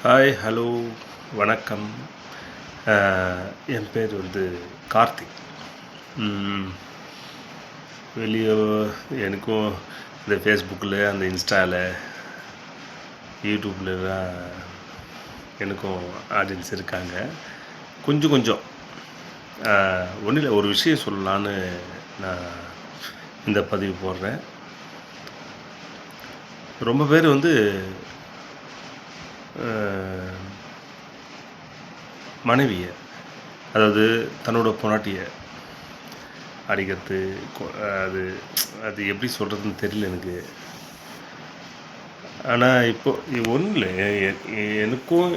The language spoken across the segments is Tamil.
ஹாய், ஹலோ, வணக்கம். அ என் பேர் கார்த்திக். ம் வெளிய எனக்கும் இந்த ஃபேஸ்புக்கில, அந்த இன்ஸ்டால, யூடியூப்லலாம் எனக்கும் ஆடியன்ஸ் இருக்காங்க. கொஞ்சம் கொஞ்சம் ஒன்றும் இல்லை, ஒரு விஷயம் சொல்லலான்னு நான் இந்த பதிவு போடுறேன். ரொம்ப பேர் மனைவிய, அதாவது தன்னோட பொண்டாட்டிய அடிக்கிறது, அது அது எப்படி சொல்கிறதுன்னு தெரியல எனக்கு. ஆனால் இப்போது ஒன்றும் இல்லை, எனக்கும்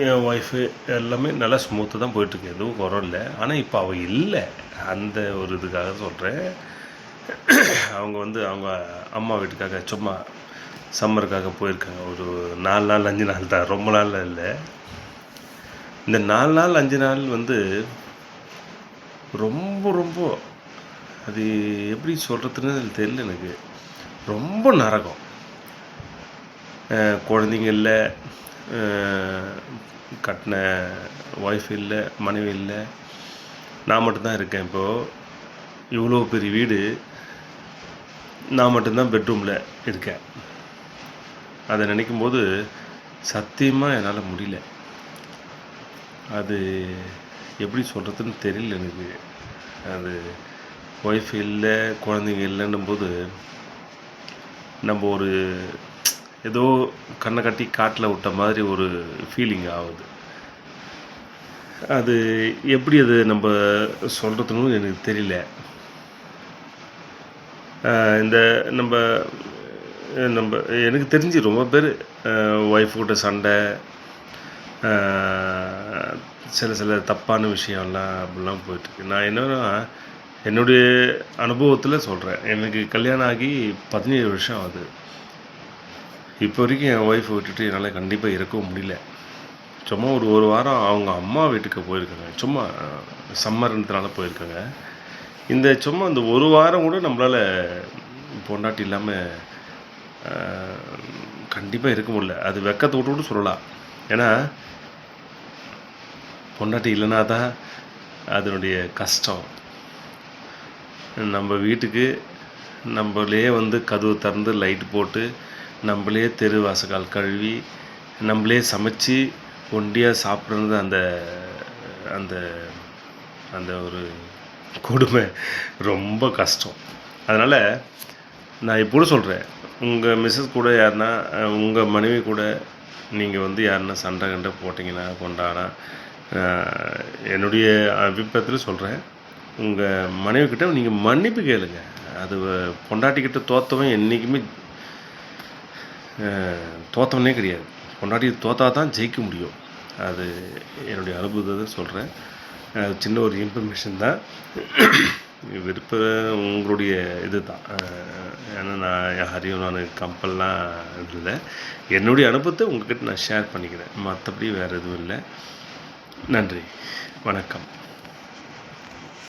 என் ஒய்ஃபு எல்லாமே நல்லா ஸ்மூத்தாக தான் போயிட்டுருக்கு, எதுவும் குறை இல்லை. ஆனால் இப்போ அவள் இல்லை, அந்த ஒரு இதுக்காக சொல்கிறேன். அவங்க அவங்க அம்மா வீட்டுக்காக சும்மா சம்மருக்காக போயிருக்காங்க. ஒரு 4 நாள் 5 நாள் தான், ரொம்ப நாளில் இல்லை. இந்த 4 நாள் 5 நாள் ரொம்ப ரொம்ப அது எப்படி சொல்கிறதுன்னு தெரியல எனக்கு. ரொம்ப நரகம். குழந்தைங்க இல்லை, கட்டின ஒய்ஃப் இல்லை, மனைவி இல்லை, நான் மட்டும்தான் இருக்கேன். இப்போது இவ்வளோ பெரிய வீடு, நான் மட்டும்தான் பெட்ரூமில் இருக்கேன். அதை நினைக்கும்போது சத்தியமாக என்னால் முடியல. அது எப்படி சொல்கிறதுன்னு தெரியல எனக்கு. அது ஒய்ஃப் இல்லை, குழந்தைங்க இல்லைன்னும் போது நம்ம ஒரு ஏதோ கண்ணை கட்டி காட்டில் விட்ட மாதிரி ஒரு ஃபீலிங் ஆகுது. அது எப்படி அது நம்ம சொல்கிறதுன்னு எனக்கு தெரியல. இந்த நம்ம நம்ம எனக்கு தெரிஞ்சு ரொம்ப பேர் ஒய்ஃப் கூட சண்டை, சில தப்பான விஷயம்லாம் அப்படிலாம் போயிட்டுருக்கு. நான் என்னன்னா, என்னுடைய அனுபவத்தில் சொல்கிறேன். எனக்கு கல்யாணம் ஆகி 17 வருஷம் ஆகுது. இப்போ வரைக்கும் என் ஒய்ஃபை விட்டுட்டு என்னால் கண்டிப்பாக இருக்கவும் முடியல. சும்மா ஒரு வாரம் அவங்க அம்மா வீட்டுக்கு போயிருக்காங்க. சும்மா சம்மர்ன்றதுனால போயிருக்காங்க. சும்மா இந்த ஒரு வாரம் கூட நம்மளால் பொண்டாட்டி இல்லாமல் கண்டிப்பாக இருக்க முடியல. அது வெக்கத்தை விட்டு சொல்லலாம். ஏன்னா பொண்டாட்டி இல்லைனா தான் அதனுடைய கஷ்டம். நம்ம வீட்டுக்கு நம்மளே கதவு திறந்து லைட்டு போட்டு, நம்மளே தெரு வாசக்கால் கழுவி, நம்மளே சமைச்சு ஒண்டியாக சாப்பிட்றது, அந்த அந்த அந்த ஒரு கொடுமை ரொம்ப கஷ்டம். அதனால் நான் இப்போ சொல்கிறேன், உங்கள் மிஸ்ஸஸ் கூட யாருன்னா, உங்கள் மனைவி கூட நீங்கள் யாருன்னா சண்டை கண்டை போட்டிங்கன்னா கொண்டானா, என்னுடைய அபிப்பிராயத்தில் சொல்கிறேன், உங்கள் மனைவிக்கிட்ட நீங்கள் மன்னிப்பு கேளுங்க. அது பொண்டாட்டிக்கிட்ட தோற்றவன் என்றைக்குமே தோற்றவனே கிடையாது. பொண்டாட்டி தோற்றா தான் ஜெயிக்க முடியும். அது என்னுடைய அனுபவத்தை சொல்கிறேன். சின்ன ஒரு இன்ஃபர்மேஷன் தான், உங்களுடைய இது தான். ஏன்னா நான் யாரையும் கம்பல்லாம் இல்லை. என்னுடைய அனுபவத்தை உங்கள்கிட்ட நான் ஷேர் பண்ணிக்கிறேன். மற்றபடி வேறு எதுவும் இல்லை. நன்றி, வணக்கம்.